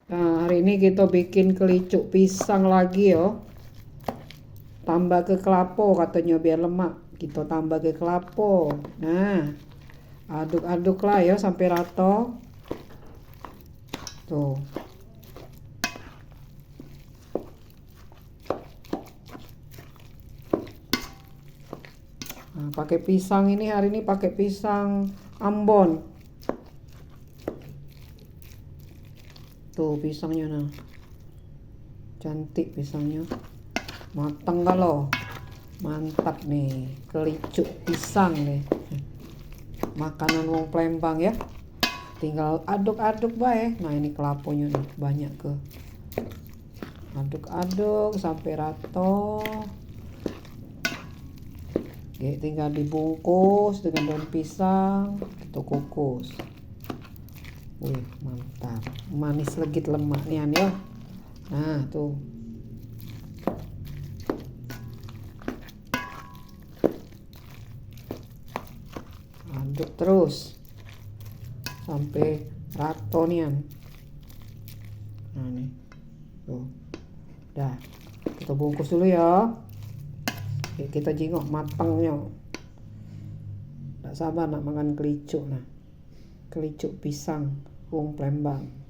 Nah, hari ini kita bikin kelicuk pisang lagi yo. Tambah ke kelapo katanya biar lemak. Kita tambah ke kelapo. Nah, aduk-aduk lah ya sampai rata. Tuh. Nah, pakai pisang ini hari ini pakai pisang Ambon. Tuh pisangnya nah. Cantik pisangnya. Matang kalau. Mantap nih, kelicuk pisang nih. Makanan wong Palembang ya. Tinggal aduk-aduk bae. Nah, ini kelaponya nih banyak ke. Aduk-aduk sampai rata. Oke, tinggal dibungkus dengan daun pisang, kita kukus. Wih, mantap. Manis legit lemaknya nih ya. Nah, tuh. Aduk terus sampai rata nih. Nah, nih. Tuh. Dah. Kita bungkus dulu ya. Oke, kita jengok matangnya. Tak sabar nak makan kelicuk nah. Kelicuk pisang wong Palembang.